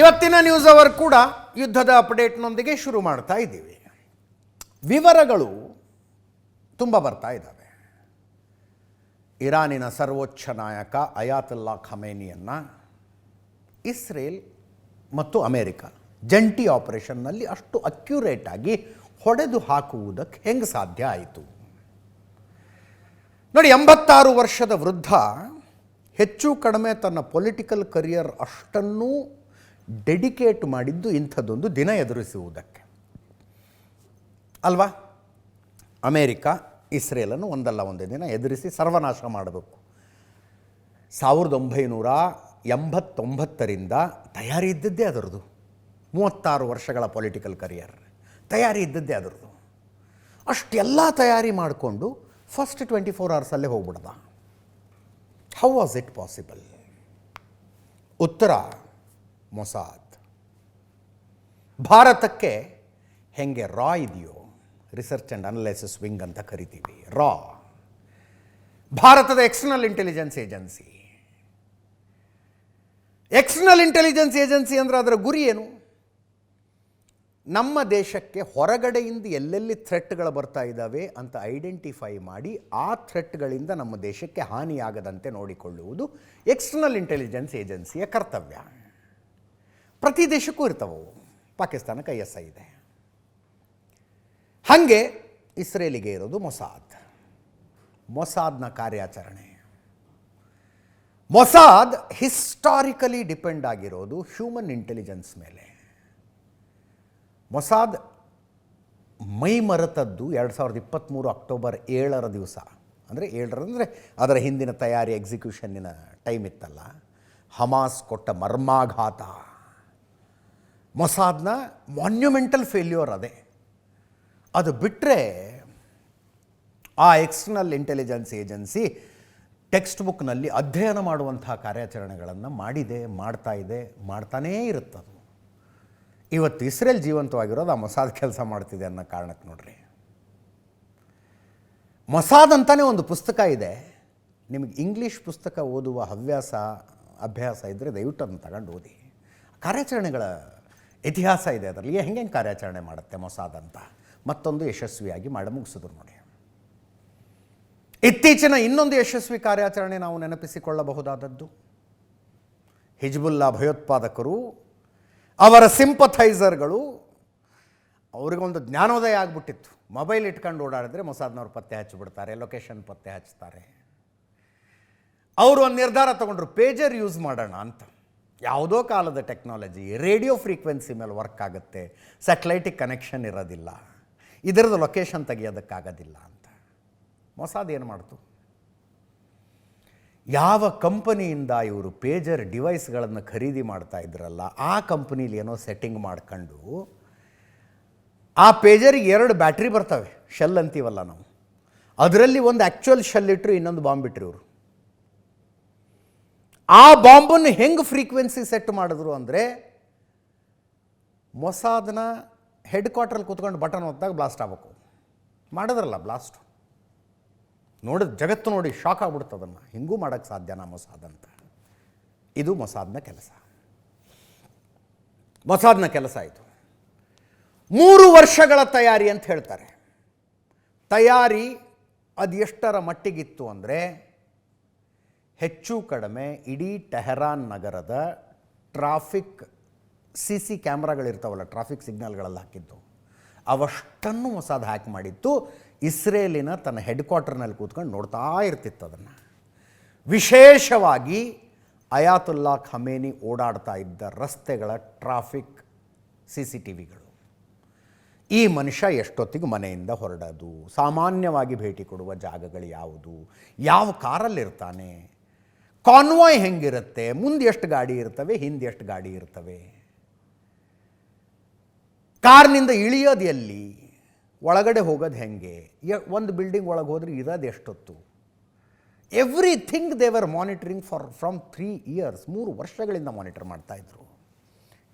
ಇವತ್ತಿನ news hour ಕೂಡ ಯುದ್ಧದ ಅಪ್ಡೇಟ್ನೊಂದಿಗೆ ಶುರು ಮಾಡ್ತಾ ಇದ್ದೀವಿ. ವಿವರಗಳು ತುಂಬ ಬರ್ತಾ ಇದ್ದಾವೆ. ಇರಾನಿನ ಸರ್ವೋಚ್ಚ ನಾಯಕ ಅಯಾತುಲ್ಲಾ ಖಮೇನಿಯನ್ನು ಇಸ್ರೇಲ್ ಮತ್ತು ಅಮೇರಿಕ ಜಂಟಿ ಆಪರೇಷನ್ನಲ್ಲಿ ಅಷ್ಟು ಅಕ್ಯುರೇಟಾಗಿ ಹೊಡೆದು ಹಾಕುವುದಕ್ಕೆ ಹೆಂಗೆ ಸಾಧ್ಯ ಆಯಿತು ನೋಡಿ. 86 ವರ್ಷದ ವೃದ್ಧ ಹೆಚ್ಚು ಕಡಿಮೆ ತನ್ನ ಪೊಲಿಟಿಕಲ್ ಕರಿಯರ್ ಅಷ್ಟನ್ನೂ ಡೆಡಿಕೇಟ್ ಮಾಡಿದ್ದು ಇಂಥದ್ದೊಂದು ದಿನ ಎದುರಿಸುವುದಕ್ಕೆ ಅಲ್ವಾ. ಅಮೇರಿಕ ಇಸ್ರೇಲನ್ನು ಒಂದಲ್ಲ ಒಂದೇ ದಿನ ಎದುರಿಸಿ ಸರ್ವನಾಶ ಮಾಡಬೇಕು. 1989ರಿಂದ ತಯಾರಿ ಇದ್ದದ್ದೇ ಅದರದು. 36 ವರ್ಷಗಳ ಪೊಲಿಟಿಕಲ್ ಕರಿಯರ್ ತಯಾರಿ ಇದ್ದದ್ದೇ ಅದರದು. ಅಷ್ಟೆಲ್ಲ ತಯಾರಿ ಮಾಡಿಕೊಂಡು ಫಸ್ಟ್ 24 ಅವರ್ಸಲ್ಲೇ ಹೋಗ್ಬಿಡ್ದ. How was it possible? ಉತ್ತರ ಮೊಸಾದ್. ಭಾರತಕ್ಕೆ ಹೆಂಗೆ ರಾ ಇದೆಯೋ, ರಿಸರ್ಚ್ ಆ್ಯಂಡ್ ಅನಲೈಸಿಸ್ ವಿಂಗ್ ಅಂತ ಕರಿತೀವಿ, ರಾ ಭಾರತದ external intelligence agency. External intelligence agency ಅಂದರೆ ಅದರ ಗುರಿ ಏನು? ನಮ್ಮ ದೇಶಕ್ಕೆ ಹೊರಗಡೆಯಿಂದ ಎಲ್ಲೆಲ್ಲಿ ಥ್ರೆಟ್ಗಳು ಬರ್ತಾ ಇದ್ದಾವೆ ಅಂತ ಐಡೆಂಟಿಫೈ ಮಾಡಿ ಆ ಥ್ರೆಟ್ಗಳಿಂದ ನಮ್ಮ ದೇಶಕ್ಕೆ ಹಾನಿಯಾಗದಂತೆ ನೋಡಿಕೊಳ್ಳುವುದು ಎಕ್ಸ್ಟರ್ನಲ್ ಇಂಟೆಲಿಜೆನ್ಸ್ ಏಜೆನ್ಸಿಯ ಕರ್ತವ್ಯ. ಪ್ರತಿ ದೇಶಕ್ಕೂ ಇರ್ತವೆ. ಪಾಕಿಸ್ತಾನಕ್ಕೆ ISI ಇದೆ. ಹಾಗೆ ಇಸ್ರೇಲಿಗೆ ಇರೋದು ಮೊಸಾದ್. ಮೊಸಾದ್ನ ಕಾರ್ಯಾಚರಣೆ. ಮೊಸಾದ್ ಹಿಸ್ಟಾರಿಕಲಿ ಡಿಪೆಂಡ್ ಆಗಿರೋದು ಹ್ಯೂಮನ್ ಇಂಟೆಲಿಜೆನ್ಸ್ ಮೇಲೆ. ಮೊಸಾದ್ ಮೈ ಮರೆತದ್ದು 2023 ಅಕ್ಟೋಬರ್ 7 ದಿವಸ. ಅಂದರೆ 7 ಅಂದರೆ ಅದರ ಹಿಂದಿನ ತಯಾರಿ ಎಕ್ಸಿಕ್ಯೂಷನ್ನಿನ ಟೈಮ್ ಇತ್ತಲ್ಲ. ಹಮಾಸ್ ಕೊಟ್ಟ ಮರ್ಮಾಘಾತ. ಮೊಸಾದ್ನ ಮಾನ್ಯುಮೆಂಟಲ್ ಫೇಲ್ಯೂರ್ ಅದೇ. ಅದು ಬಿಟ್ಟರೆ ಆ ಎಕ್ಸ್ಟರ್ನಲ್ ಇಂಟೆಲಿಜೆನ್ಸ್ ಏಜೆನ್ಸಿ ಟೆಕ್ಸ್ಟ್ ಬುಕ್ನಲ್ಲಿ ಅಧ್ಯಯನ ಮಾಡುವಂಥ ಕಾರ್ಯಾಚರಣೆಗಳನ್ನು ಮಾಡಿದೆ, ಮಾಡ್ತಾ ಇದೆ, ಮಾಡ್ತಾನೇ ಇರುತ್ತದು. ಇವತ್ತು ಇಸ್ರೇಲ್ ಜೀವಂತವಾಗಿರೋದು ಆ ಮೊಸಾದ್ ಕೆಲಸ ಮಾಡ್ತಿದೆ ಅನ್ನೋ ಕಾರಣಕ್ಕೆ ನೋಡ್ರಿ. ಮೊಸಾದ್ ಅಂತಲೇ ಒಂದು ಪುಸ್ತಕ ಇದೆ. ನಿಮಗೆ ಇಂಗ್ಲೀಷ್ ಪುಸ್ತಕ ಓದುವ ಅಭ್ಯಾಸ ಇದ್ದರೆ ದಯವಿಟ್ಟು ಅದನ್ನು ತಗೊಂಡು ಓದಿ. ಕಾರ್ಯಾಚರಣೆಗಳ ಇತಿಹಾಸ ಇದೆ ಅದರಲ್ಲಿ. ಹೆಂಗೆ ಕಾರ್ಯಾಚರಣೆ ಮಾಡುತ್ತೆ ಮೊಸಾದ್ ಅಂತ ಮತ್ತೊಂದು ಯಶಸ್ವಿಯಾಗಿ ಮಾಡಿ ಮುಗಿಸಿದ್ರು ನೋಡಿ. ಇತ್ತೀಚಿನ ಇನ್ನೊಂದು ಯಶಸ್ವಿ ಕಾರ್ಯಾಚರಣೆ ನಾವು ನೆನಪಿಸಿಕೊಳ್ಳಬಹುದಾದದ್ದು ಹಿಜ್ಬುಲ್ಲಾ ಭಯೋತ್ಪಾದಕರು, ಅವರ ಸಿಂಪಥೈಸರ್ಗಳು, ಅವ್ರಿಗೊಂದು ಜ್ಞಾನೋದಯ ಆಗಿಬಿಟ್ಟಿತ್ತು. ಮೊಬೈಲ್ ಇಟ್ಕೊಂಡು ಓಡಾಡಿದ್ರೆ ಮೊಸಾದ್ನವ್ರು ಪತ್ತೆ ಹಚ್ಚಿಬಿಡ್ತಾರೆ, ಲೊಕೇಶನ್ ಪತ್ತೆ ಹಚ್ತಾರೆ. ಅವರು ಒಂದು ನಿರ್ಧಾರ ತಗೊಂಡ್ರು, ಪೇಜರ್ ಯೂಸ್ ಮಾಡೋಣ ಅಂತ. ಯಾವುದೋ ಕಾಲದ ಟೆಕ್ನಾಲಜಿ, ರೇಡಿಯೋ ಫ್ರೀಕ್ವೆನ್ಸಿ ಮೇಲೆ ವರ್ಕ್ ಆಗುತ್ತೆ, ಸ್ಯಾಟಲೈಟಿಕ್ ಕನೆಕ್ಷನ್ ಇರೋದಿಲ್ಲ, ಇದರದ್ದು ಲೊಕೇಶನ್ ತೆಗಿಯೋದಕ್ಕಾಗೋದಿಲ್ಲ ಅಂತ. ಮೊಸಾದ್ ಏನು ಮಾಡ್ತು? ಯಾವ ಕಂಪನಿಯಿಂದ ಇವರು ಪೇಜರ್ ಡಿವೈಸ್ಗಳನ್ನು ಖರೀದಿ ಮಾಡ್ತಾ ಇದ್ರಲ್ಲ, ಆ ಕಂಪನಿಲಿ ಏನೋ ಸೆಟ್ಟಿಂಗ್ ಮಾಡ್ಕೊಂಡು ಆ ಪೇಜರಿಗೆ 2 ಬ್ಯಾಟ್ರಿ ಬರ್ತವೆ, ಶೆಲ್ ಅಂತೀವಲ್ಲ ನಾವು, ಅದರಲ್ಲಿ ಒಂದು ಆ್ಯಕ್ಚುಯಲ್ ಶೆಲ್ ಇಟ್ಟರು, ಇನ್ನೊಂದು ಬಾಂಬ್ ಬಿಟ್ಟರು ಇವರು. ಆ ಬಾಂಬನ್ನು ಹೆಂಗೆ ಫ್ರೀಕ್ವೆನ್ಸಿ ಸೆಟ್ ಮಾಡಿದ್ರು ಅಂದರೆ ಮೊಸಾದ್ನ ಹೆಡ್ ಕ್ವಾರ್ಟ್ರಲ್ಲಿ ಕೂತ್ಕೊಂಡು ಬಟನ್ ಒತ್ತಾಗ ಬ್ಲಾಸ್ಟ್ ಆಗಬೇಕು. ಮಾಡಿದ್ರಲ್ಲ ಬ್ಲಾಸ್ಟ್, ಜಗತ್ತು ನೋಡಿ ಶಾಕ್ ಆಗ್ಬಿಡ್ತು. ಅದನ್ನು ಹಿಂಗೂ ಮಾಡೋಕ್ಕೆ ಸಾಧ್ಯನಾ ಮೊಸಾದ್ ಅಂತ. ಇದು ಮೊಸಾದ್ನ ಕೆಲಸ. ಮೊಸಾದ್ನ ಕೆಲಸ ಆಯಿತು. 3 ವರ್ಷಗಳ ತಯಾರಿ ಅಂತ ಹೇಳ್ತಾರೆ. ತಯಾರಿ ಅದು ಎಷ್ಟರ ಮಟ್ಟಿಗಿತ್ತು ಅಂದರೆ ಹೆಚ್ಚು ಕಡಿಮೆ ಇಡೀ ಟೆಹರಾನ್ ನಗರದ ಟ್ರಾಫಿಕ್ CC ಕ್ಯಾಮ್ರಾಗಳಿರ್ತಾವಲ್ಲ, ಟ್ರಾಫಿಕ್ ಸಿಗ್ನಲ್ಗಳಲ್ಲಿ ಹಾಕಿದ್ದು, ಅವಷ್ಟನ್ನು ಮೊಸಾದ್ ಹ್ಯಾಕ್ ಮಾಡಿತ್ತು. ಇಸ್ರೇಲಿನ ತನ್ನ ಹೆಡ್ ಕ್ವಾರ್ಟರ್ನಲ್ಲಿ ಕೂತ್ಕೊಂಡು ನೋಡ್ತಾ ಇರ್ತಿತ್ತು ಅದನ್ನು. ವಿಶೇಷವಾಗಿ ಅಯಾತುಲ್ಲಾ ಖಮೇನಿ ಓಡಾಡ್ತಾ ಇದ್ದ ರಸ್ತೆಗಳ ಟ್ರಾಫಿಕ್ CCTVಗಳು. ಈ ಮನುಷ್ಯ ಎಷ್ಟೊತ್ತಿಗೆ ಮನೆಯಿಂದ ಹೊರಡೋದು, ಸಾಮಾನ್ಯವಾಗಿ ಭೇಟಿ ಕೊಡುವ ಜಾಗಗಳು ಯಾವುದು, ಯಾವ ಕಾರಲ್ಲಿರ್ತಾನೆ, ಕಾನ್ವಾಯ್ ಹೆಂಗಿರುತ್ತೆ, ಮುಂದೆ ಎಷ್ಟು ಗಾಡಿ ಇರ್ತವೆ, ಹಿಂದೆ ಎಷ್ಟು ಗಾಡಿ ಇರ್ತವೆ, ಕಾರ್ನಿಂದ ಇಳಿಯೋದು ಎಲ್ಲಿ, ಒಳಗಡೆ ಹೋಗೋದು ಹೆಂಗೆ, ಒಂದು ಬಿಲ್ಡಿಂಗ್ ಒಳಗೆ ಹೋದ್ರೆ ಇರೋದು ಎಷ್ಟೊತ್ತು, everything they were monitoring from 3 years. 3 ವರ್ಷಗಳಿಂದ ಮಾನಿಟರ್ ಮಾಡ್ತಾಯಿದ್ರು.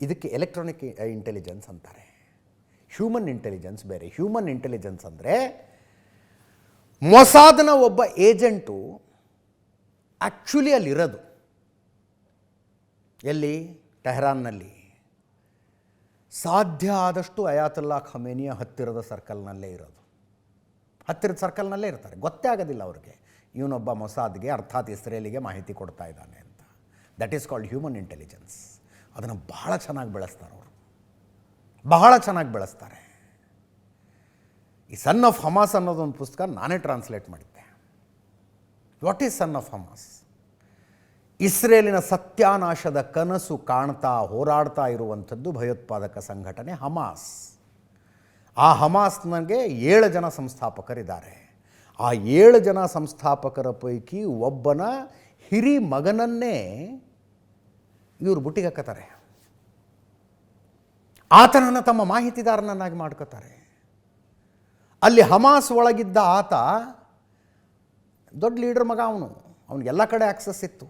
ಇದಕ್ಕೆ ಎಲೆಕ್ಟ್ರಾನಿಕ್ ಇಂಟೆಲಿಜೆನ್ಸ್ ಅಂತಾರೆ. ಹ್ಯೂಮನ್ ಇಂಟೆಲಿಜೆನ್ಸ್ ಬೇರೆ. ಹ್ಯೂಮನ್ ಇಂಟೆಲಿಜೆನ್ಸ್ ಅಂದರೆ ಮೊಸಾದ್ನ ಒಬ್ಬ ಏಜೆಂಟು ಆ್ಯಕ್ಚುಲಿ ಅಲ್ಲಿರೋದು ಎಲ್ಲಿ? ಟೆಹರಾನ್ನಲ್ಲಿ. ಸಾಧ್ಯ ಆದಷ್ಟು ಅಯಾತುಲ್ಲಾ ಖಮೇನಿಯ ಹತ್ತಿರದ ಸರ್ಕಲ್ನಲ್ಲೇ ಇರೋದು. ಹತ್ತಿರದ ಸರ್ಕಲ್ನಲ್ಲೇ ಇರ್ತಾರೆ. ಗೊತ್ತೇ ಆಗೋದಿಲ್ಲ ಅವ್ರಿಗೆ ಇವನೊಬ್ಬ ಮೊಸಾದ್ಗೆ ಅರ್ಥಾತ್ ಇಸ್ರೇಲಿಗೆ ಮಾಹಿತಿ ಕೊಡ್ತಾ ಇದ್ದಾನೆ ಅಂತ. That is called human intelligence. ಅದನ್ನು ಬಹಳ ಚೆನ್ನಾಗಿ ಬೆಳೆಸ್ತಾರೆ ಅವರು, ಬಹಳ ಚೆನ್ನಾಗಿ ಬೆಳೆಸ್ತಾರೆ. ಈ ಸನ್ ಆಫ್ ಹಮಾಸ್ ಅನ್ನೋದೊಂದು ಪುಸ್ತಕ ನಾನೇ ಟ್ರಾನ್ಸ್ಲೇಟ್ ಮಾಡಿದ್ದೆ. What is son of Hamas? ಇಸ್ರೇಲಿನ ಸತ್ಯಾನಾಶದ ಕನಸು ಕಾಣ್ತಾ ಹೋರಾಡ್ತಾ ಇರುವಂಥದ್ದು ಭಯೋತ್ಪಾದಕ ಸಂಘಟನೆ ಹಮಾಸ್. ಆ ಹಮಾಸ್ನಿಗೆ 7 ಜನ ಸಂಸ್ಥಾಪಕರಿದ್ದಾರೆ. ಆ 7 ಜನ ಸಂಸ್ಥಾಪಕರ ಪೈಕಿ ಒಬ್ಬನ ಹಿರಿ ಮಗನನ್ನೇ ಇವರು ಬುಟ್ಟಿಗೆ ಹಾಕತಾರೆ. ಆತನನ್ನು ತಮ್ಮ ಮಾಹಿತಿದಾರನನ್ನಾಗಿ ಮಾಡ್ಕೋತಾರೆ. ಅಲ್ಲಿ ಹಮಾಸ್ ಒಳಗಿದ್ದ ಆತ ದೊಡ್ಡ ಲೀಡರ್ ಮಗ. ಅವನಿಗೆಲ್ಲ ಕಡೆ ಆಕ್ಸಸ್ ಇತ್ತು,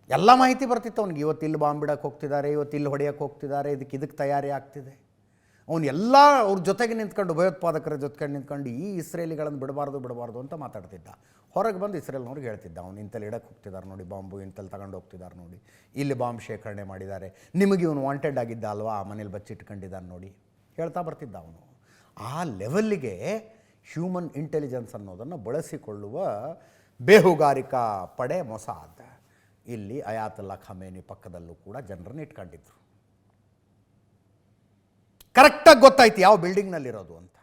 ಎಲ್ಲ ಮಾಹಿತಿ ಬರ್ತಿತ್ತು ಅವನಿಗೆ. ಇವತ್ತು ಇಲ್ಲಿ ಬಾಂಬ್ ಬಿಡೋಕ್ಕೆ ಹೋಗ್ತಿದ್ದಾರೆ, ಇವತ್ತು ಇಲ್ಲಿ ಹೊಡೆಯೋಕ್ಕೆ ಹೋಗ್ತಿದ್ದಾರೆ, ಇದಕ್ಕೆ ತಯಾರಿ ಆಗ್ತಿದೆ. ಅವನು ಎಲ್ಲ ಅವ್ರ ಜೊತೆಗೆ ನಿಂತ್ಕೊಂಡು, ಭಯೋತ್ಪಾದಕರ ಜೊತೆಗೆ ನಿಂತ್ಕೊಂಡು ಈ ಇಸ್ರೇಲಿಗಳನ್ನು ಬಿಡಬಾರ್ದು ಅಂತ ಮಾತಾಡ್ತಿದ್ದ. ಹೊರಗೆ ಬಂದು ಇಸ್ರೇಲ್ನವ್ರಿಗೆ ಹೇಳ್ತಿದ್ದ, ಅವ್ನು ಇಂಥಲ್ಲಿ ಇಡಕ್ಕೆ ಹೋಗ್ತಿದ್ದಾರೆ ನೋಡಿ ಬಾಂಬು, ಇಂಥಲ್ಲಿ ತಗೊಂಡು ಹೋಗ್ತಿದ್ದಾರೆ ನೋಡಿ, ಇಲ್ಲಿ ಬಾಂಬ್ ಶೇಖರಣೆ ಮಾಡಿದ್ದಾರೆ, ನಿಮಗೆ ಇವನು ವಾಂಟೆಡ್ ಆಗಿದ್ದ ಅಲ್ವಾ, ಆ ಮನೇಲಿ ಬಚ್ಚಿಟ್ಕೊಂಡಿದ್ದಾನೆ ನೋಡಿ, ಹೇಳ್ತಾ ಬರ್ತಿದ್ದ ಅವನು. ಆ ಲೆವೆಲ್ಲಿಗೆ ಹ್ಯೂಮನ್ ಇಂಟೆಲಿಜೆನ್ಸ್ ಅನ್ನೋದನ್ನು ಬಳಸಿಕೊಳ್ಳುವ ಬೇಹುಗಾರಿಕಾ ಪಡೆ ಮೊಸಾದ್ ಇಲ್ಲಿ ಅಯಾತುಲ್ಲಾ ಖಮೇನಿ ಪಕ್ಕದಲ್ಲೂ ಕೂಡ ಜನರನ್ನು ಇಟ್ಕೊಂಡಿದ್ರು. ಕರೆಕ್ಟಾಗಿ ಗೊತ್ತಾಯ್ತು ಯಾವ ಬಿಲ್ಡಿಂಗ್ನಲ್ಲಿರೋದು ಅಂತ.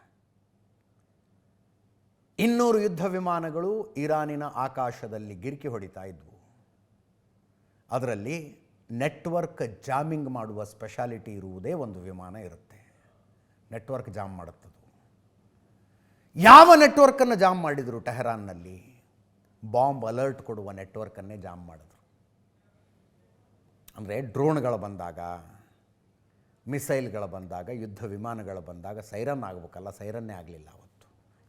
200 ಯುದ್ಧ ವಿಮಾನಗಳು ಇರಾನಿನ ಆಕಾಶದಲ್ಲಿ ಗಿರಿಕಿ ಹೊಡಿತಾ ಇದ್ವು. ಅದರಲ್ಲಿ ನೆಟ್ವರ್ಕ್ ಜಾಮಿಂಗ್ ಮಾಡುವ ಸ್ಪೆಷಾಲಿಟಿ ಇರುವುದೇ ಒಂದು ವಿಮಾನ ಇರುತ್ತೆ. ನೆಟ್ವರ್ಕ್ ಜಾಮ್ ಮಾಡುತ್ತದು. ಯಾವ ನೆಟ್ವರ್ಕನ್ನು ಜಾಮ್ ಮಾಡಿದರು? ಟೆಹರಾನ್ನಲ್ಲಿ ಬಾಂಬ್ ಅಲರ್ಟ್ ಕೊಡುವ ನೆಟ್ವರ್ಕನ್ನೇ ಜಾಮ್ ಮಾಡಿದ್ರು. ಅಂದರೆ ಡ್ರೋನ್ಗಳು ಬಂದಾಗ, ಮಿಸೈಲ್ಗಳು ಬಂದಾಗ, ಯುದ್ಧ ವಿಮಾನಗಳು ಬಂದಾಗ ಸೈರನ್ ಆಗಬೇಕಲ್ಲ, ಸೈರನ್ನೇ ಆಗಲಿಲ್ಲ ಅವತ್ತು.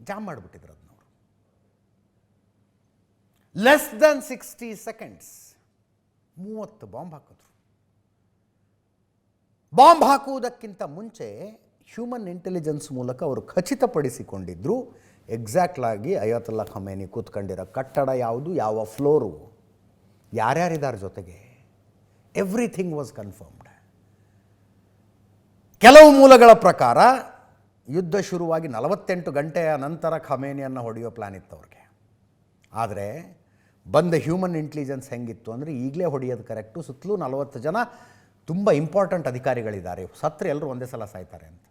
ಜಾಮ್ ಮಾಡಿಬಿಟ್ಟಿದ್ರು ಅದನ್ನವರು. ಲೆಸ್ ದೆನ್ 60 ಸೆಕೆಂಡ್ಸ್ 30 ಬಾಂಬ್ ಹಾಕಿದ್ರು. ಬಾಂಬ್ ಹಾಕುವುದಕ್ಕಿಂತ ಮುಂಚೆ ಹ್ಯೂಮನ್ ಇಂಟೆಲಿಜೆನ್ಸ್ ಮೂಲಕ ಅವರು ಖಚಿತಪಡಿಸಿಕೊಂಡಿದ್ದರು ಎಕ್ಸಾಕ್ಟ್ಲಾಗಿ ಅಯಾತುಲ್ಲಾ ಖಮೇನಿ ಕೂತ್ಕೊಂಡಿರೋ ಕಟ್ಟಡ ಯಾವುದು, ಯಾವ ಫ್ಲೋರು, ಯಾರ್ಯಾರಿದ್ದಾರೆ ಜೊತೆಗೆ, ಎವ್ರಿಥಿಂಗ್ ವಾಸ್ ಕನ್ಫರ್ಮ್ಡ್. ಕೆಲವು ಮೂಲಗಳ ಪ್ರಕಾರ ಯುದ್ಧ ಶುರುವಾಗಿ 48 ಗಂಟೆಯ ನಂತರ ಖಮೇನಿಯನ್ನು ಹೊಡೆಯೋ ಪ್ಲ್ಯಾನ್ ಇತ್ತು ಅವ್ರಿಗೆ. ಆದರೆ ಬಂದ ಹ್ಯೂಮನ್ ಇಂಟೆಲಿಜೆನ್ಸ್ ಹೆಂಗಿತ್ತು ಅಂದರೆ, ಈಗಲೇ ಹೊಡೆಯೋದು ಕರೆಕ್ಟು, ಸುತ್ತಲೂ 40 ಜನ ತುಂಬ ಇಂಪಾರ್ಟೆಂಟ್ ಅಧಿಕಾರಿಗಳಿದ್ದಾರೆ, ಸತ್ರೆ ಎಲ್ಲರೂ ಒಂದೇ ಸಲ ಸಾಯ್ತಾರೆ ಅಂತ.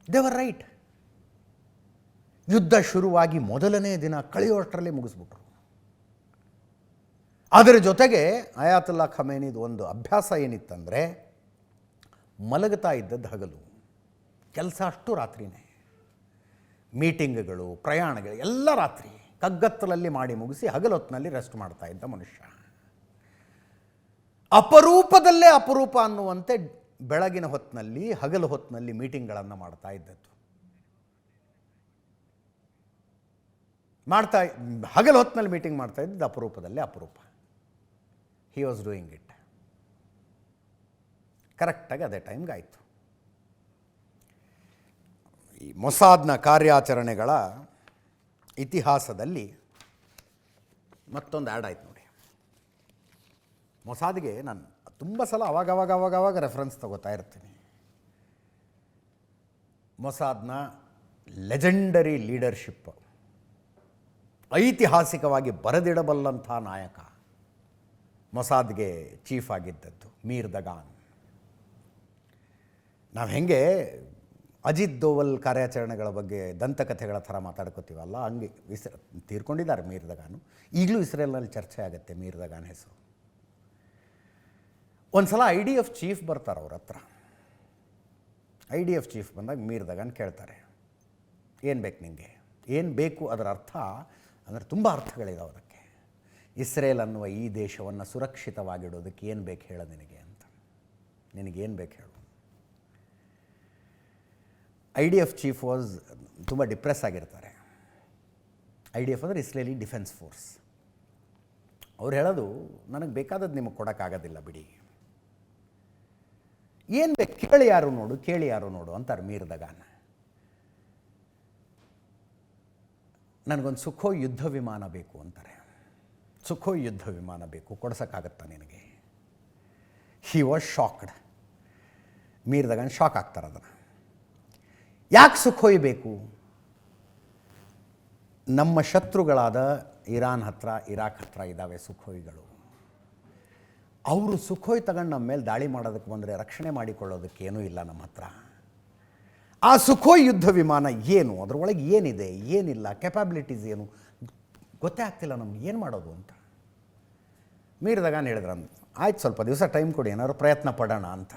They were right. ಯುದ್ಧ ಶುರುವಾಗಿ ಮೊದಲನೇ ದಿನ ಕಳೆಯೋಷ್ಟರಲ್ಲಿ ಮುಗಿಸ್ಬಿಟ್ರು. ಅದರ ಜೊತೆಗೆ ಅಯಾತುಲ್ಲಾ ಖಮೇನಿದು ಒಂದು ಅಭ್ಯಾಸ ಏನಿತ್ತಂದರೆ, ಮಲಗುತ್ತಾ ಇದ್ದದ್ದು ಹಗಲು, ಕೆಲಸ ಅಷ್ಟು ರಾತ್ರಿನೇ, ಮೀಟಿಂಗ್ಗಳು, ಪ್ರಯಾಣಗಳು ಎಲ್ಲ ರಾತ್ರಿ ಕಗ್ಗತ್ತಲಲ್ಲಿ ಮಾಡಿ ಮುಗಿಸಿ ಹಗಲೊತ್ತಿನಲ್ಲಿ ರೆಸ್ಟ್ ಮಾಡ್ತಾ ಇದ್ದ ಮನುಷ್ಯ. ಅಪರೂಪದಲ್ಲೇ ಅಪರೂಪ ಅನ್ನುವಂತೆ ಬೆಳಗಿನ ಹೊತ್ತಿನಲ್ಲಿ, ಹಗಲು ಹೊತ್ತಿನಲ್ಲಿ ಮೀಟಿಂಗ್ಗಳನ್ನು ಮಾಡ್ತಾ ಇದ್ದದ್ದು. ಹಗಲು ಹೊತ್ತಿನಲ್ಲಿ ಮೀಟಿಂಗ್ ಮಾಡ್ತಾ ಇದ್ದದ್ದು ಅಪರೂಪದಲ್ಲೇ ಅಪರೂಪ. He was doing it. ಕರೆಕ್ಟಾಗಿ ಅದೇ ಟೈಮ್ಗೆ ಆಯಿತು. ಈ ಮೊಸಾದ್ನ ಕಾರ್ಯಾಚರಣೆಗಳ ಇತಿಹಾಸದಲ್ಲಿ ಮತ್ತೊಂದು ಆ್ಯಡ್ ಆಯ್ತು ನೋಡಿ. ಮೊಸಾದ್ಗೆ ನಾನು ತುಂಬ ಸಲ ಅವಾಗ ರೆಫರೆನ್ಸ್ ತಗೋತಾ ಇರ್ತೀನಿ. ಮೊಸಾದ್ನ ಲೆಜೆಂಡರಿ ಲೀಡರ್ಶಿಪ್, ಐತಿಹಾಸಿಕವಾಗಿ ಬರೆದಿಡಬಲ್ಲಂಥ ನಾಯಕ, ಮೊಸಾದ್ಗೆ ಚೀಫ್ ಆಗಿದ್ದದ್ದು ಮೀರ್ ದಗಾನ್. ನಾವು ಹೆಂಗೆ ಅಜಿತ್ ದೋವಲ್ ಕಾರ್ಯಾಚರಣೆಗಳ ಬಗ್ಗೆ ದಂತಕಥೆಗಳ ಥರ ಮಾತಾಡ್ಕೋತೀವಲ್ಲ, ಹಂಗೆ ತೀರ್ಕೊಂಡಿದ್ದಾರೆ ಮೀರ್ ದಗಾನು. ಈಗಲೂ ಇಸ್ರೇಲ್ನಲ್ಲಿ ಚರ್ಚೆ ಆಗುತ್ತೆ ಮೀರ್ ದಗಾನ್ ಹೆಸರು. ಒಂದು ಸಲ IDF ಚೀಫ್ ಬರ್ತಾರೆ ಅವ್ರ ಹತ್ರ. IDF ಚೀಫ್ ಬಂದಾಗ ಮೀರ್ ದಗಾನ್ ಕೇಳ್ತಾರೆ, ಏನು ಬೇಕು ನಿನಗೆ, ಏನು ಬೇಕು? ಅದರ ಅರ್ಥ ಅಂದರೆ ತುಂಬ ಅರ್ಥಗಳಿದಾವೆ ಅದಕ್ಕೆ. ಇಸ್ರೇಲ್ ಅನ್ನುವ ಈ ದೇಶವನ್ನು ಸುರಕ್ಷಿತವಾಗಿಡೋದಕ್ಕೆ ಏನು ಬೇಕು ಹೇಳು ನಿನಗೆ ಅಂತ. ನಿನಗೇನು ಬೇಕು ಹೇಳು. IDF ಚೀಫ್ ವಾಸ್ ತುಂಬ ಡಿಪ್ರೆಸ್ ಆಗಿರ್ತಾರೆ. IDF ಅಂದರೆ ಇಸ್ರೇಲಿ ಡಿಫೆನ್ಸ್ ಫೋರ್ಸ್. ಅವ್ರು ಹೇಳೋದು, ನನಗೆ ಬೇಕಾದದ್ದು ನಿಮಗೆ ಕೊಡೋಕ್ಕಾಗೋದಿಲ್ಲ ಬಿಡಿ, ಏನು ಬೇಕು ಕೇಳಿ ಯಾರು ನೋಡು ಅಂತಾರೆ ಮೀರ್ ದಗಾನ್. ನನಗೊಂದು ಸುಖೋಯ್ ಯುದ್ಧ ವಿಮಾನ ಬೇಕು ಅಂತಾರೆ. ಸುಖೋಯ್ ಯುದ್ಧ ವಿಮಾನ ಬೇಕು, ಕೊಡ್ಸೋಕ್ಕಾಗತ್ತಾ ನಿನಗೆ? He was shocked. Meir Dagan shock ಆಗ್ತಾರೆ ಅದನ್ನು. ಯಾಕೆ ಸುಖೋಯ್ ಬೇಕು? ನಮ್ಮ ಶತ್ರುಗಳಾದ ಇರಾನ್ ಹತ್ರ, ಇರಾಕ್ ಹತ್ರ ಇದ್ದಾವೆ ಸುಖೋಯ್ಗಳು. ಅವರು ಸುಖೋಯ್ ತಗೊಂಡು ನಮ್ಮ ಮೇಲೆ ದಾಳಿ ಮಾಡೋದಕ್ಕೆ ಬಂದರೆ ರಕ್ಷಣೆ ಮಾಡಿಕೊಳ್ಳೋದಕ್ಕೇನೂ ಇಲ್ಲ ನಮ್ಮ ಹತ್ರ. ಆ ಸುಖೋಯ್ ಯುದ್ಧ ವಿಮಾನ ಏನು, ಅದರೊಳಗೆ ಏನಿದೆ, ಏನಿಲ್ಲ, ಕೆಪಾಬಿಲಿಟೀಸ್ ಏನು ಗೊತ್ತೇ ಆಗ್ತಿಲ್ಲ ನಮ್ಗೆ, ಏನು ಮಾಡೋದು ಅಂತ. ಮೀರ್ ದಗಾನ್ ಹೇಳಿದ್ರು, ಆಯ್ತು ಸ್ವಲ್ಪ ದಿವಸ ಟೈಮ್ ಕೊಡಿ, ಏನಾದ್ರು ಪ್ರಯತ್ನ ಪಡೋಣ ಅಂತ.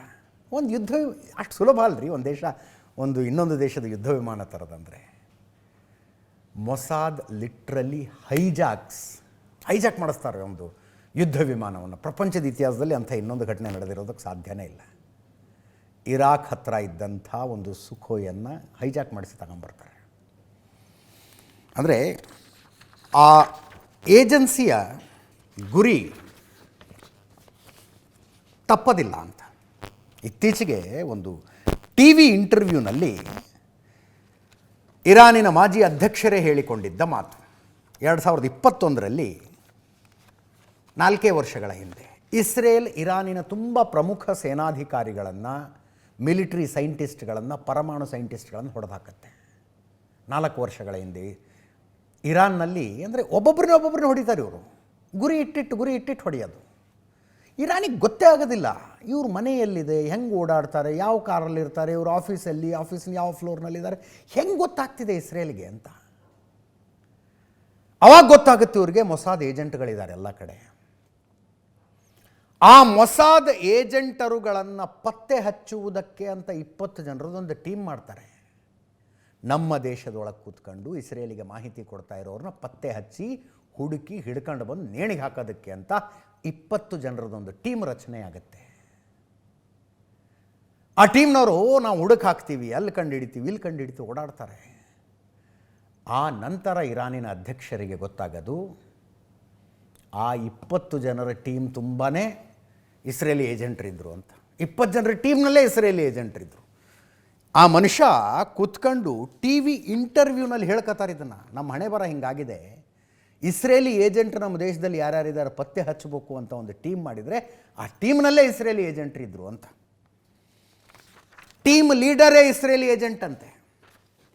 ಒಂದು ಯುದ್ಧ ಅಷ್ಟು ಸುಲಭ ಅಲ್ರಿ, ಒಂದು ದೇಶ ಇನ್ನೊಂದು ದೇಶದ ಯುದ್ಧ ವಿಮಾನ ತರೋದಂದರೆ. ಮೊಸಾದ್ ಲಿಟ್ರಲಿ ಹೈಜಾಕ್ ಮಾಡಿಸ್ತಾರೆ ಒಂದು ಯುದ್ಧ ವಿಮಾನವನ್ನು. ಪ್ರಪಂಚದ ಇತಿಹಾಸದಲ್ಲಿ ಅಂಥ ಇನ್ನೊಂದು ಘಟನೆ ನಡೆದಿರೋದಕ್ಕೆ ಸಾಧ್ಯನೇ ಇಲ್ಲ. ಇರಾಕ್ ಹತ್ರ ಇದ್ದಂಥ ಒಂದು ಸುಖೋಯನ್ನು ಹೈಜಾಕ್ ಮಾಡಿಸಿ ತಗೊಂಬರ್ತಾರೆ. ಅಂದರೆ ಆ ಏಜೆನ್ಸಿಯ ಗುರಿ ತಪ್ಪದಿಲ್ಲ ಅಂತ. ಇತ್ತೀಚೆಗೆ ಒಂದು ಟಿ ವಿ ಇಂಟರ್ವ್ಯೂನಲ್ಲಿ ಇರಾನಿನ ಮಾಜಿ ಅಧ್ಯಕ್ಷರೇ ಹೇಳಿಕೊಂಡಿದ್ದ ಮಾತು, 2021ರಲ್ಲಿ 4 ವರ್ಷಗಳ ಹಿಂದೆ ಇಸ್ರೇಲ್ ಇರಾನಿನ ತುಂಬ ಪ್ರಮುಖ ಸೇನಾಧಿಕಾರಿಗಳನ್ನು, ಮಿಲಿಟರಿ ಸೈಂಟಿಸ್ಟ್ಗಳನ್ನು, ಪರಮಾಣು ಸೈಂಟಿಸ್ಟ್ಗಳನ್ನು ಹೊಡೆದಾಕತ್ತೆ. 4 ವರ್ಷಗಳ ಹಿಂದೆ ಇರಾನ್ನಲ್ಲಿ, ಅಂದರೆ ಒಬ್ಬೊಬ್ಬರನ್ನ ಹೊಡಿತಾರೆ ಇವರು, ಗುರಿ ಇಟ್ಟಿಟ್ಟು ಹೊಡೆಯೋದು. ಇರಾನಿಗೆ ಗೊತ್ತೇ ಆಗೋದಿಲ್ಲ ಇವ್ರ ಮನೆಯಲ್ಲಿದೆ, ಹೆಂಗೆ ಓಡಾಡ್ತಾರೆ, ಯಾವ ಕಾರಲ್ಲಿರ್ತಾರೆ, ಇವ್ರ ಆಫೀಸಲ್ಲಿ ಯಾವ ಫ್ಲೋರ್ನಲ್ಲಿದ್ದಾರೆ, ಹೆಂಗೆ ಗೊತ್ತಾಗ್ತಿದೆ ಇಸ್ರೇಲ್ಗೆ ಅಂತ. ಅವಾಗ ಗೊತ್ತಾಗುತ್ತೆ ಇವ್ರಿಗೆ ಮೊಸಾದ್ ಏಜೆಂಟ್ಗಳಿದ್ದಾರೆ ಎಲ್ಲ ಕಡೆ. ಆ ಮೊಸಾದ್ ಏಜೆಂಟರುಗಳನ್ನು ಪತ್ತೆ ಹಚ್ಚುವುದಕ್ಕೆ ಅಂತ 20 ಜನರದೊಂದು ಟೀಮ್ ಮಾಡ್ತಾರೆ. ನಮ್ಮ ದೇಶದೊಳಗೆ ಕೂತ್ಕೊಂಡು ಇಸ್ರೇಲಿಗೆ ಮಾಹಿತಿ ಕೊಡ್ತಾ ಇರೋರನ್ನ ಪತ್ತೆ ಹಚ್ಚಿ ಹುಡುಕಿ ಹಿಡ್ಕೊಂಡು ಬಂದು ನೇಣಿಗೆ ಹಾಕೋದಕ್ಕೆ ಅಂತ 20 ಜನರದೊಂದು ಟೀಮ್ ರಚನೆ ಆಗುತ್ತೆ. ಆ ಟೀಮ್ನವರು ನಾವು ಹುಡುಕ್ ಹಾಕ್ತೀವಿ, ಅಲ್ಲಿ ಕಂಡುಹಿಡಿತೀವಿ, ಇಲ್ಲಿ ಕಂಡುಹಿಡಿತೀವಿ ಓಡಾಡ್ತಾರೆ. ಆ ನಂತರ ಇರಾನಿನ ಅಧ್ಯಕ್ಷರಿಗೆ ಗೊತ್ತಾಗೋದು ಆ 20 ಜನರ ಟೀಮ್ ತುಂಬಾ ಇಸ್ರೇಲಿ ಏಜೆಂಟ್ರಿದ್ರು ಅಂತ. 20 ಜನರ ಟೀಮ್ನಲ್ಲೇ ಇಸ್ರೇಲಿ ಏಜೆಂಟ್ರಿದ್ರು. ಆ ಮನುಷ್ಯ ಕೂತ್ಕೊಂಡು ಟಿ ವಿ ಇಂಟರ್ವ್ಯೂನಲ್ಲಿ ಹೇಳ್ಕೊತಾರೆ, ಇದನ್ನು ನಮ್ಮ ಹಣೆ ಬರ ಹಿಂಗಾಗಿದೆ, ಇಸ್ರೇಲಿ ಏಜೆಂಟ್ ನಮ್ಮ ದೇಶದಲ್ಲಿ ಯಾರ್ಯಾರಿದ್ದಾರೆ ಪತ್ತೆ ಹಚ್ಚಬೇಕು ಅಂತ ಒಂದು ಟೀಮ್ ಮಾಡಿದರೆ ಆ ಟೀಮ್ನಲ್ಲೇ ಇಸ್ರೇಲಿ ಏಜೆಂಟ್ರಿದ್ರು ಅಂತ. ಟೀಮ್ ಲೀಡರೇ ಇಸ್ರೇಲಿ ಏಜೆಂಟ್ ಅಂತೆ.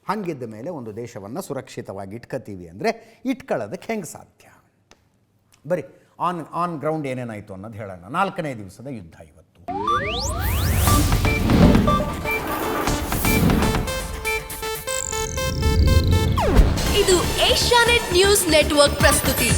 ಹಂಗಿದ್ದ ಮೇಲೆ ಒಂದು ದೇಶವನ್ನು ಸುರಕ್ಷಿತವಾಗಿ ಇಟ್ಕೋತೀವಿ ಅಂದರೆ ಇಟ್ಕೊಳ್ಳೋದಕ್ಕೆ ಹೆಂಗೆ ಸಾಧ್ಯ? ಬರೀ ಆನ್ ಗ್ರೌಂಡ್ ಏನೇನಾಯಿತು ಅನ್ನೋದು ಹೇಳೋಣ. 4ನೇ ದಿವಸದ ಯುದ್ಧ ಇವತ್ತು. ಇದು ಏಷ್ಯಾನೆಟ್ ನ್ಯೂಸ್ ನೆಟ್ವರ್ಕ್ ಪ್ರಸ್ತುತಿ.